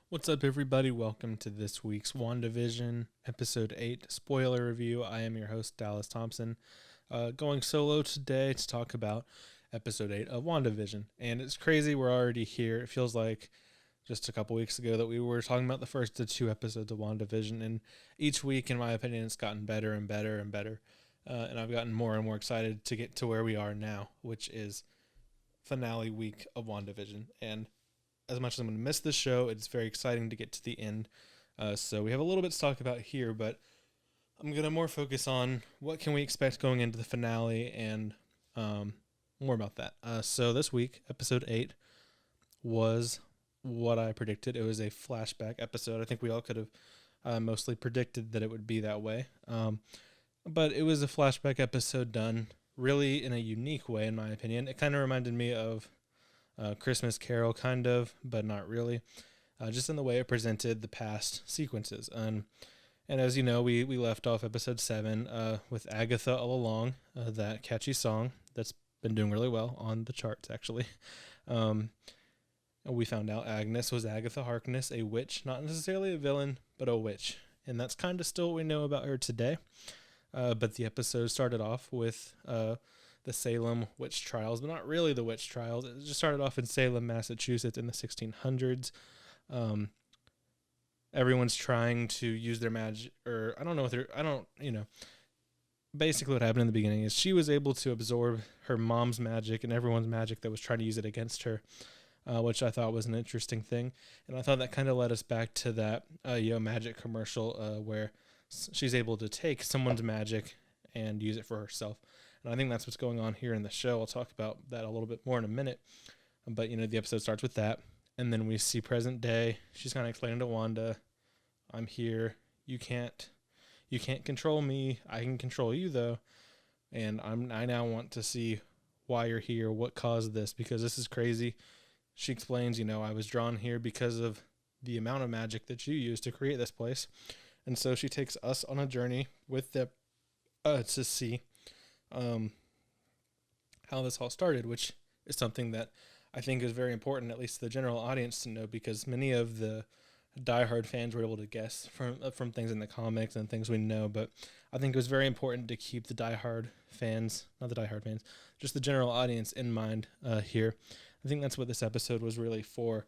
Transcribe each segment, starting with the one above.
What's up, everybody? Welcome to this week's Wandavision, Episode 8 spoiler review. I am your host, Dallas Thompson, going solo today to talk about Episode 8 of Wandavision. And it's crazy, we're already here. It feels like just a couple weeks ago that we were talking about the first of two episodes of WandaVision, and each week, in my opinion, it's gotten better and better and better. And I've gotten more and more excited to get to where we are now, which is finale week of WandaVision. And as much as I'm going to miss this show, it's very exciting to get to the end. So we have a little bit to talk about here, but I'm going to more focus on what can we expect going into the finale and more about that. So this week, episode 8 was what I predicted. It was a flashback episode. I think we all could have mostly predicted that it would be that way. But it was a flashback episode done really in a unique way, in my opinion. It kind of reminded me of Christmas Carol, kind of, but not really. Just in the way it presented the past sequences. And as you know, we left off episode 7 with Agatha All Along, that catchy song that's been doing really well on the charts, actually. We found out Agnes was Agatha Harkness, a witch, not necessarily a villain, but a witch. And that's kind of still what we know about her today. But the episode started off with the Salem witch trials, but not really the witch trials. It just started off in Salem, Massachusetts in the 1600s. Everyone's trying to use their magic, or basically what happened in the beginning is she was able to absorb her mom's magic and everyone's magic that was trying to use it against her, which I thought was an interesting thing. And I thought that kind of led us back to that magic commercial where she's able to take someone's magic and use it for herself. And I think that's what's going on here in the show. I'll talk about that a little bit more in a minute. But, the episode starts with that. And then we see present day. She's kind of explaining to Wanda, I'm here. You can't control me. I can control you, though. And I now want to see why you're here, what caused this, because this is crazy. She explains, I was drawn here because of the amount of magic that you used to create this place. And so she takes us on a journey with them to see how this all started, which is something that I think is very important, at least to the general audience, to know, because many of the diehard fans were able to guess from things in the comics and things we know. But I think it was very important to keep the diehard fans, not the diehard fans, just the general audience in mind here. I think that's what this episode was really for.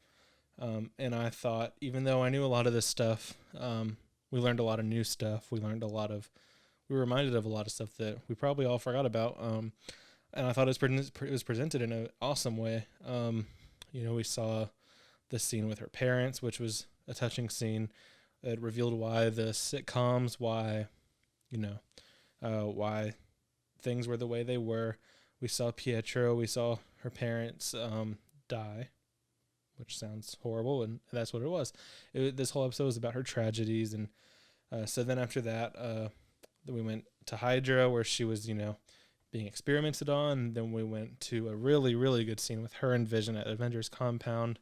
And I thought, even though I knew a lot of this stuff, we learned a lot of new stuff. We were reminded of a lot of stuff that we probably all forgot about. And I thought it was presented in an awesome way. We saw the scene with her parents, which was a touching scene. It revealed why the sitcoms, why things were the way they were. We saw Pietro, we saw her parents die, which sounds horrible, and that's what it was. This whole episode was about her tragedies, and so then after that, then we went to Hydra, where she was, being experimented on. Then we went to a really, really good scene with her and Vision at Avengers Compound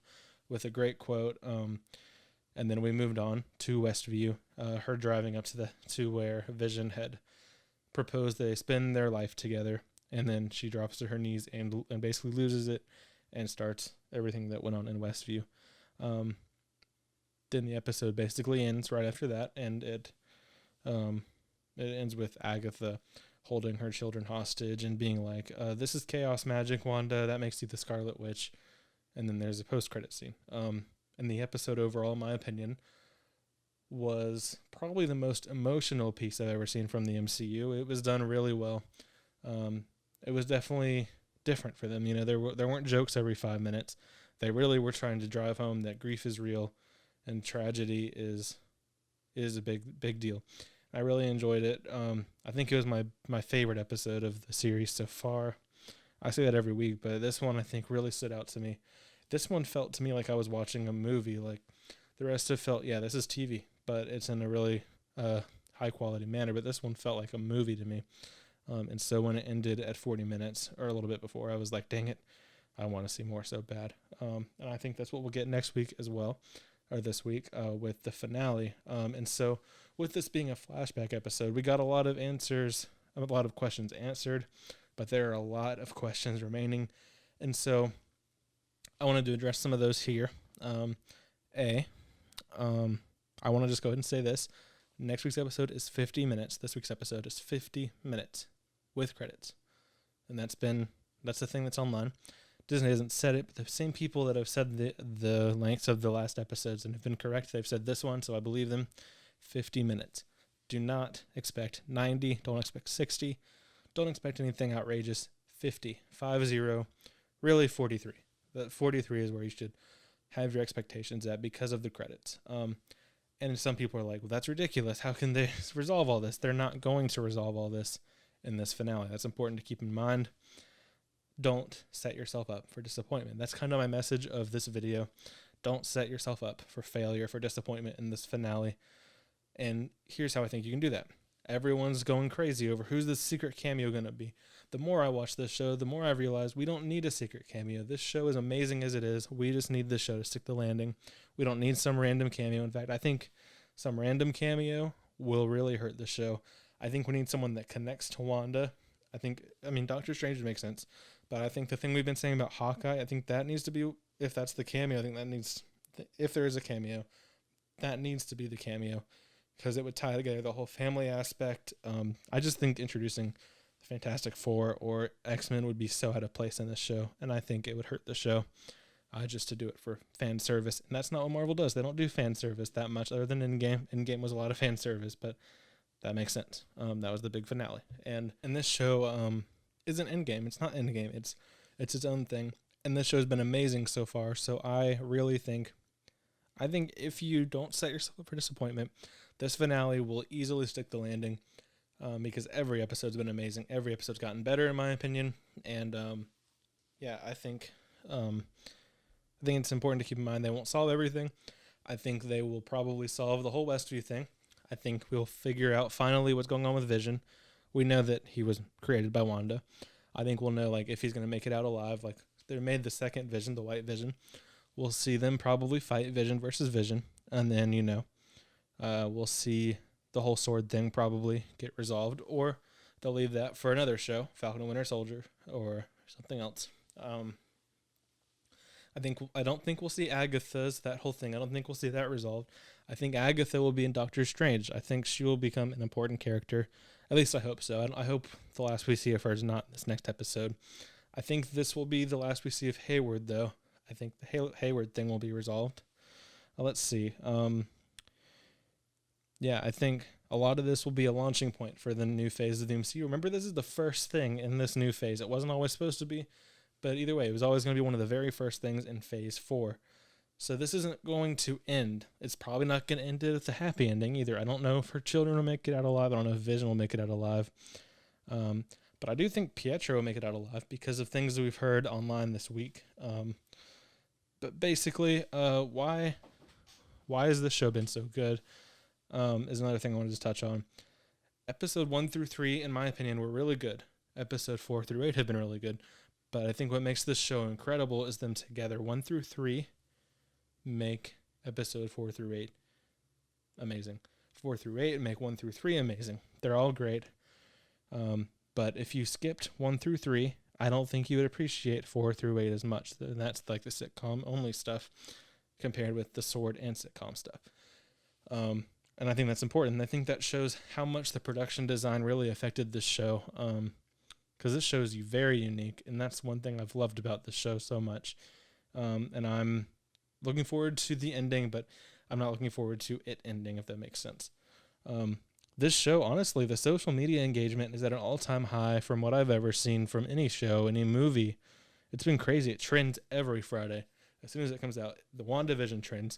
with a great quote. And then we moved on to Westview, her driving up to where Vision had proposed they spend their life together. And then she drops to her knees and basically loses it and starts everything that went on in Westview. Then the episode basically ends right after that, and it ends with Agatha holding her children hostage and being like, this is chaos magic, Wanda. That makes you the Scarlet Witch. And then there's a post-credit scene. And the episode overall, in my opinion, was probably the most emotional piece I've ever seen from the MCU. It was done really well. It was definitely different for them. There weren't jokes every 5 minutes. They really were trying to drive home that grief is real and tragedy is a big deal. I really enjoyed it. I think it was my favorite episode of the series so far. I say that every week, but this one I think really stood out to me. This one felt to me like I was watching a movie. Like the rest of it felt, yeah, this is TV, but it's in a really high quality manner. But this one felt like a movie to me. And so when it ended at 40 minutes or a little bit before, I was like, dang it, I want to see more so bad. And I think that's what we'll get next week as well, or this week with the finale. And so with this being a flashback episode, we got a lot of questions answered, but there are a lot of questions remaining. And so I wanted to address some of those here. I want to just go ahead and say this. Next week's episode is 50 minutes. This week's episode is 50 minutes with credits. And that's the thing that's online. Disney hasn't said it, but the same people that have said the lengths of the last episodes and have been correct, they've said this one, so I believe them. 50 minutes. Do not expect 90. Don't expect 60. Don't expect anything outrageous. 50. 50. Really 43. That 43 is where you should have your expectations at because of the credits. And some people are like, well, that's ridiculous. How can they resolve all this? They're not going to resolve all this in this finale. That's important to keep in mind. Don't set yourself up for disappointment. That's kind of my message of this video. Don't set yourself up for failure, for disappointment in this finale. And here's how I think you can do that. Everyone's going crazy over who's the secret cameo going to be. The more I watch this show, the more I realize we don't need a secret cameo. This show is amazing as it is. We just need this show to stick the landing. We don't need some random cameo. In fact, I think some random cameo will really hurt the show. I think we need someone that connects to Wanda. Doctor Strange would make sense. But I think the thing we've been saying about Hawkeye, I think that needs to be, if that's the cameo, I think that needs, if there is a cameo, that needs to be the cameo. Because it would tie together the whole family aspect. I just think introducing the Fantastic Four or X-Men would be so out of place in this show. And I think it would hurt the show just to do it for fan service. And that's not what Marvel does. They don't do fan service that much other than Endgame. Endgame was a lot of fan service, but that makes sense. That was the big finale. And this show isn't Endgame. It's not Endgame. It's its own thing. And this show's been amazing so far. So I really think if you don't set yourself up for disappointment, this finale will easily stick the landing because every episode's been amazing. Every episode's gotten better, in my opinion. And, I think it's important to keep in mind they won't solve everything. I think they will probably solve the whole Westview thing. I think we'll figure out finally what's going on with Vision. We know that he was created by Wanda. I think we'll know, if he's going to make it out alive. They made the second Vision, the White Vision. We'll see them probably fight Vision versus Vision. And then, we'll see the whole sword thing probably get resolved, or they'll leave that for another show, Falcon and Winter Soldier, or something else. I don't think we'll see Agatha's, that whole thing. I don't think we'll see that resolved. I think Agatha will be in Doctor Strange. I think she will become an important character. At least I hope so. I hope the last we see of her is not this next episode. I think this will be the last we see of Hayward, though. I think the Hayward thing will be resolved. Let's see. I think a lot of this will be a launching point for the new phase of the MCU. Remember, this is the first thing in this new phase. It wasn't always supposed to be, but either way, it was always going to be one of the very first things in Phase 4. So this isn't going to end. It's probably not going to end with a happy ending either. I don't know if her children will make it out alive. I don't know if Vision will make it out alive. But I do think Pietro will make it out alive because of things that we've heard online this week. But basically, why has this show been so good? Is another thing I wanted to touch on. Episode 1 through 3, in my opinion, were really good. Episode 4 through 8 have been really good. But I think what makes this show incredible is them together. 1 through 3 make episode 4 through 8 amazing. 4 through 8 make 1 through 3 amazing. They're all great. But if you skipped 1 through 3, I don't think you would appreciate 4 through 8 as much. And that's the sitcom only stuff compared with the sword and sitcom stuff. And I think that's important. I think that shows how much the production design really affected this show. Because this show is very unique, and that's one thing I've loved about this show so much. And I'm looking forward to the ending, but I'm not looking forward to it ending, if that makes sense. This show, honestly, the social media engagement is at an all-time high from what I've ever seen from any show, any movie. It's been crazy. It trends every Friday. As soon as it comes out, the WandaVision trends.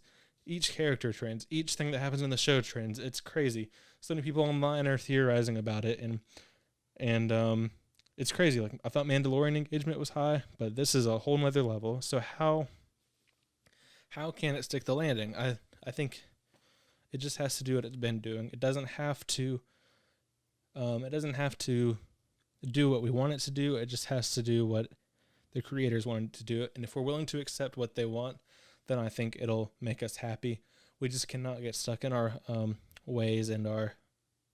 Each character trends. Each thing that happens in the show trends. It's crazy. So many people online are theorizing about it, and it's crazy. I thought Mandalorian engagement was high, but this is a whole nother level. So how can it stick the landing? I think it just has to do what it's been doing. It doesn't have to. It doesn't have to do what we want it to do. It just has to do what the creators wanted to do. And if we're willing to accept what they want, then I think it'll make us happy. We just cannot get stuck in our ways and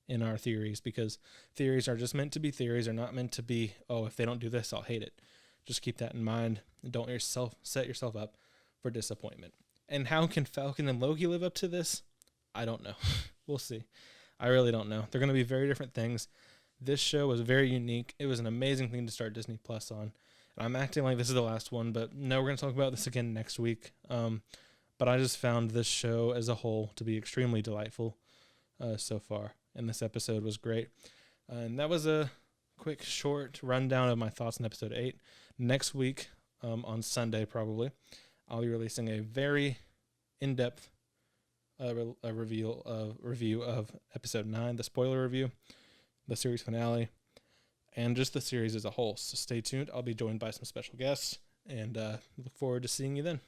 in our theories, because theories are just meant to be theories. They're not meant to be, if they don't do this, I'll hate it. Just keep that in mind. And don't set yourself up for disappointment. And how can Falcon and Loki live up to this? I don't know. We'll see. I really don't know. They're going to be very different things. This show was very unique. It was an amazing thing to start Disney Plus on. And I'm acting like this is the last one, but no, we're going to talk about this again next week. But I just found this show as a whole to be extremely delightful so far. And this episode was great. And that was a quick, short rundown of my thoughts on episode 8. Next week, on Sunday probably, I'll be releasing a very in-depth review of episode 9, the spoiler review, the series finale, and just the series as a whole. So stay tuned. I'll be joined by some special guests, and look forward to seeing you then.